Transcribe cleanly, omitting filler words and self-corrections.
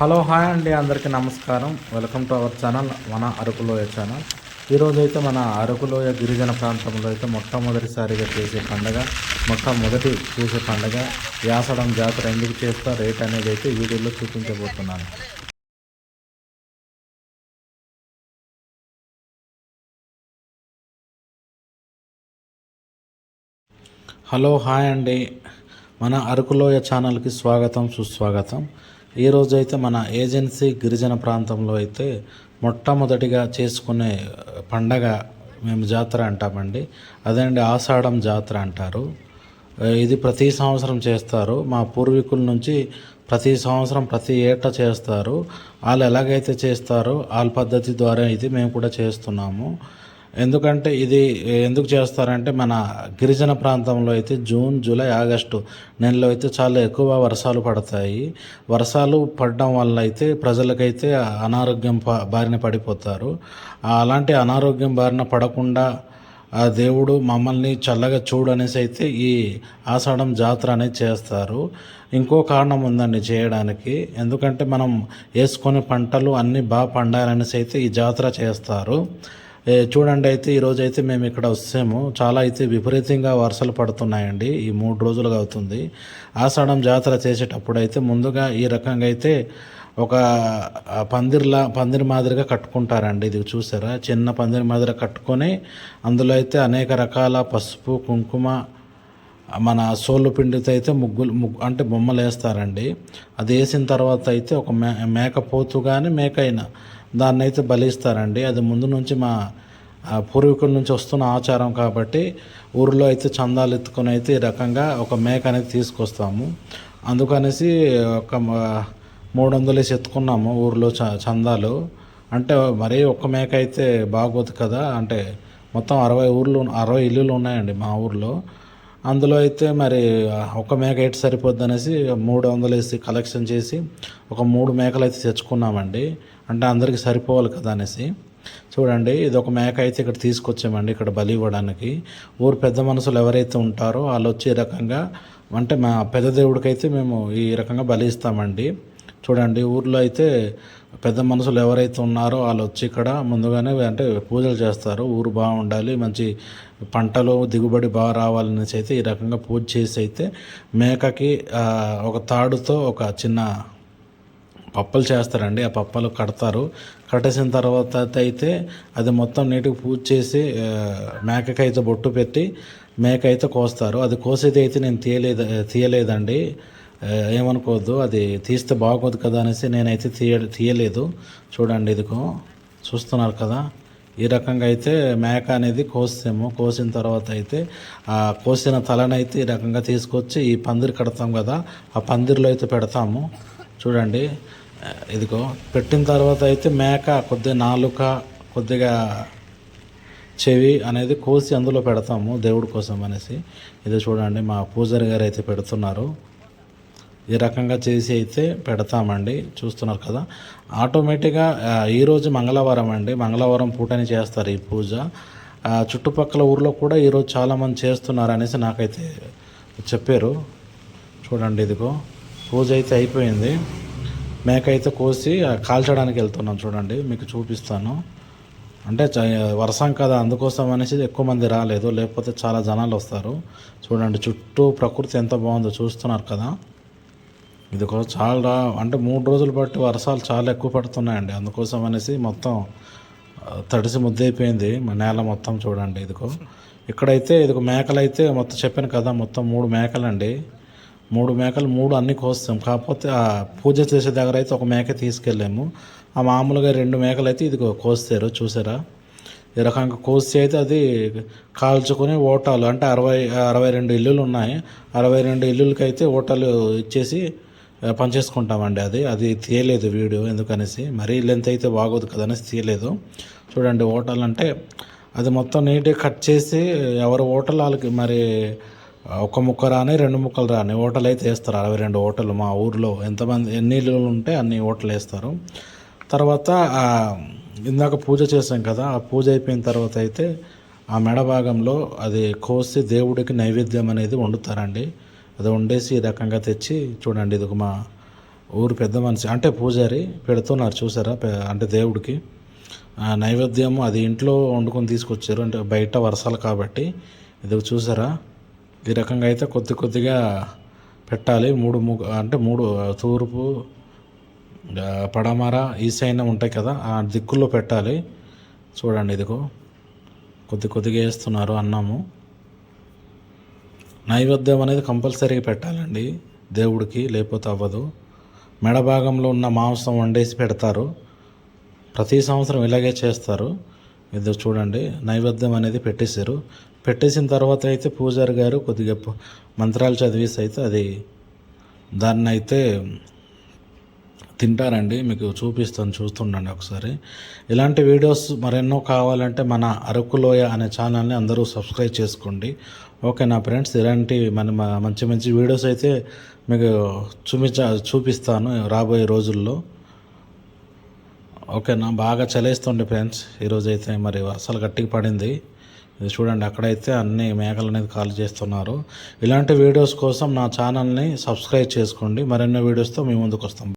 Hello hi అండి, అందరికీ నమస్కారం. వెల్కమ్ టు అవర్ ఛానల్, మన అరకులోయ ఛానల్. ఈరోజైతే మన అరకులోయ గిరిజన ప్రాంతంలో అయితే మొట్టమొదటిసారిగా చేసే పండగ యాసడం జాతర ఎందుకు చేస్తా రేట్ అనేది అయితే వీడియోలో చూపించబోతున్నాను. హలో హాయ్ అండి, మన అరకులోయ ఛానల్కి స్వాగతం సుస్వాగతం. ఈరోజు అయితే మన ఏజెన్సీ గిరిజన ప్రాంతంలో అయితే మొట్టమొదటిగా చేసుకునే పండగ మేము జాతర అంటామండి. అదేండి ఆషాఢం జాతర అంటారు. ఇది ప్రతి సంవత్సరం చేస్తారు. మా పూర్వీకుల నుంచి ప్రతి సంవత్సరం ప్రతి ఏటా చేస్తారు. వాళ్ళు ఎలాగైతే చేస్తారో వాళ్ళ పద్ధతి ద్వారా ఇది మేము కూడా చేస్తున్నాము. ఎందుకంటే ఇది ఎందుకు చేస్తారంటే మన గిరిజన ప్రాంతంలో అయితే జూన్, జూలై, ఆగస్టు నెలలో అయితే చాలా ఎక్కువ వర్షాలు పడతాయి. వర్షాలు పడడం వల్ల అయితే ప్రజలకైతే అనారోగ్యం బారిన పడిపోతారు. అలాంటి అనారోగ్యం బారిన పడకుండా ఆ దేవుడు మమ్మల్ని చల్లగా చూడనేసి అయితే ఈ ఆషాఢం జాతర అనేది చేస్తారు. ఇంకో కారణం ఉందండి చేయడానికి. ఎందుకంటే మనం వేసుకునే పంటలు అన్నీ బాగా పండాలనేసి అయితే ఈ జాతర చేస్తారు. చూడండి, అయితే ఈరోజు అయితే మేము ఇక్కడ వస్తాము. చాలా అయితే విపరీతంగా వర్షాలు పడుతున్నాయండి. ఈ 3 రోజులుగా అవుతుంది. ఆషాఢం జాతర చేసేటప్పుడు అయితే ముందుగా ఈ రకంగా అయితే ఒక పందిరి మాదిరిగా కట్టుకుంటారండి. ఇది చూసారా, చిన్న పందిరి మాదిరిగా కట్టుకొని అందులో అయితే అనేక రకాల పసుపు, కుంకుమ, మన సోలు పిండితో అయితే అంటే బొమ్మలు వేస్తారండి. అది వేసిన తర్వాత అయితే ఒక మేకపోతు కానీ మేకైనా దాన్ని అయితే బలిస్తారండి. అది ముందు నుంచి మా పూర్వీకుల నుంచి వస్తున్న ఆచారం కాబట్టి ఊరిలో అయితే చందాలు ఎత్తుకొని అయితే ఈ రకంగా ఒక మేక అనేది తీసుకొస్తాము. అందుకనేసి ఒక 300 వేసి ఎత్తుకున్నాము ఊరిలో చందాలు. అంటే మరీ ఒక్క మేక అయితే బాగోదు కదా, అంటే మొత్తం 60 ఇల్లులు ఉన్నాయండి మా ఊర్లో. అందులో అయితే మరి ఒక మేక అయితే సరిపోద్ది అనేసి 300 వేసి కలెక్షన్ చేసి ఒక 3 మేకలు అయితే తెచ్చుకున్నామండి. అంటే అందరికీ సరిపోవాలి కదా అనేసి. చూడండి, ఇది ఒక మేక అయితే ఇక్కడ తీసుకొచ్చామండి, ఇక్కడ బలి ఇవ్వడానికి. ఊరు పెద్ద మనుషులు ఎవరైతే ఉంటారో వాళ్ళు వచ్చి ఈ రకంగా, అంటే మా పెద్ద దేవుడికైతే మేము ఈ రకంగా బలి ఇస్తామండి. చూడండి, ఊర్లో అయితే పెద్ద మనుషులు ఎవరైతే ఉన్నారో వాళ్ళు వచ్చి ఇక్కడ ముందుగానే అంటే పూజలు చేస్తారు. ఊరు బాగుండాలి, మంచి పంటలు దిగుబడి బాగా రావాలనేసి అయితే ఈ రకంగా పూజ చేసి అయితే మేకకి ఒక తాడుతో ఒక చిన్న పప్పలు చేస్తారండి. ఆ పప్పలు కడతారు. కట్టేసిన తర్వాత అయితే అది మొత్తం నీటికి పూజ చేసి మేకకైతే బొట్టు పెట్టి మేక అయితే కోస్తారు. అది కోసేది అయితే నేను తీయలేదండి, ఏమనుకోవద్దు. అది తీస్తే బాగోదు కదా అనేసి నేనైతే తీయలేదు. చూడండి, ఇదిగో చూస్తున్నారు కదా, ఈ రకంగా అయితే మేక అనేది కోస్తాము. కోసిన తర్వాత అయితే ఆ కోసిన తలనైతే ఈ రకంగా తీసుకొచ్చి ఈ పందిరి కడతాం కదా, ఆ పందిరిలో అయితే పెడతాము. చూడండి, ఇదిగో పెట్టిన తర్వాత అయితే మేక కొద్దిగా నాలుక, కొద్దిగా చెవి అనేది కోసి అందులో పెడతాము దేవుడి కోసం అనేసి. ఇది చూడండి, మా పూజారి గారు అయితే పెడుతున్నారు. ఈ రకంగా చేసి అయితే పెడతామండి. చూస్తున్నారు కదా, ఆటోమేటిక్గా ఈరోజు మంగళవారం అండి, మంగళవారం పూటని చేస్తారు ఈ పూజ. చుట్టుపక్కల ఊర్లో కూడా ఈరోజు చాలామంది చేస్తున్నారు అనేసి నాకైతే చెప్పారు. చూడండి, ఇదిగో పూజ అయితే అయిపోయింది. మేక అయితే కోసి కాల్చడానికి వెళ్తున్నాం. చూడండి, మీకు చూపిస్తాను. అంటే వర్షం కదా, అందుకోసం అనేసి ఎక్కువ మంది రాలేదు, లేకపోతే చాలా జనాలు వస్తారు. చూడండి, చుట్టూ ప్రకృతి ఎంత బాగుందో చూస్తున్నారు కదా. ఇదిగో చాలా, అంటే 3 రోజులు బట్టి వర్షాలు చాలా ఎక్కువ పడుతున్నాయండి. అందుకోసం అనేసి మొత్తం తడిసి ముద్దైపోయింది నేల మొత్తం. చూడండి, ఇదిగో ఇక్కడైతే ఇదిగో మేకలు అయితే మొత్తం చెప్పాను కదా, మొత్తం 3 మేకలండి. 3 మేకలు 3 అన్నీ కోస్తాం. కాకపోతే ఆ పూజ చేసే దగ్గర అయితే ఒక మేక తీసుకెళ్ళాము. ఆ మామూలుగా 2 మేకలు అయితే ఇదిగో కోస్తారు. చూసారా, ఈ రకంగా కోసి అయితే అది కాల్చుకొని ఓటాలు, అంటే 62 ఇల్లులు ఉన్నాయి. 62 ఇల్లులకి అయితే ఓటాలు ఇచ్చేసి పనిచేసుకుంటామండి. అది తీయలేదు వీడియో, ఎందుకనేసి మరీ లెంత్ అయితే బాగోదు కదా అనేసి తీయలేదు. చూడండి, ఓటాలు అంటే అది మొత్తం నీట్గా కట్ చేసి ఎవరి ఓటలు వాళ్ళకి మరి ఒక ముక్క రాని 2 ముక్కలు రాని ఓటలు అయితే వేస్తారు. 62 ఓటలు మా ఊర్లో ఎన్ని ఇల్లులు ఉంటే అన్ని ఓటలు వేస్తారు. తర్వాత ఇందాక పూజ చేసాం కదా, ఆ పూజ అయిపోయిన తర్వాత అయితే ఆ మెడ భాగంలో అది కోసి దేవుడికి నైవేద్యం అనేది వండుతారండి. అది వండేసి ఈ రకంగా తెచ్చి చూడండి, ఇది మా ఊరు పెద్ద మనిషి అంటే పూజారి పెడుతున్నారు చూసారా, అంటే దేవుడికి నైవేద్యం అది ఇంట్లో వండుకొని తీసుకొచ్చారు, అంటే బయట వర్షాలు కాబట్టి. ఇది చూసారా, ఈ రకంగా అయితే కొద్ది కొద్దిగా పెట్టాలి. అంటే మూడు తూర్పు, పడమర, ఈశాన్యం ఉంటాయి కదా, ఆ దిక్కుల్లో పెట్టాలి. చూడండి, ఇదిగో కొద్ది కొద్దిగా వేస్తున్నారు అన్నము. నైవేద్యం అనేది కంపల్సరీగా పెట్టాలండి దేవుడికి, లేకపోతే అవ్వదు. మెడ భాగంలో ఉన్న మాంసం వండేసి పెడతారు, ప్రతి సంవత్సరం ఇలాగే చేస్తారు. ఇది చూడండి, నైవేద్యం అనేది పెట్టేశారు. పెట్టేసిన తర్వాత అయితే పూజారి గారు కొద్దిగా మంత్రాలు చదివేసి అయితే అది దాన్ని అయితే తింటారండి. మీకు చూపిస్తాను, చూస్తుండండి ఒకసారి. ఇలాంటి వీడియోస్ మరెన్నో కావాలంటే మన అరకులోయ అనే ఛానల్ని అందరూ సబ్స్క్రైబ్ చేసుకోండి. ఓకే నా ఫ్రెండ్స్, ఇలాంటి మంచి మంచి వీడియోస్ అయితే మీకు చూపిస్తాను రాబోయే రోజుల్లో. ఓకేనా, బాగా చలేస్తుంది ఫ్రెండ్స్ ఈరోజు అయితే. మరి వర్షాలు గట్టిగా పడింది. ఇది చూడండి, అక్కడైతే అన్ని మేకలు అనేది కాల్ చేస్తున్నారు. ఇలాంటి వీడియోస్ కోసం నా ఛానల్ని సబ్స్క్రైబ్ చేసుకోండి. మరెన్నో వీడియోస్తో మీ ముందుకు వస్తాం.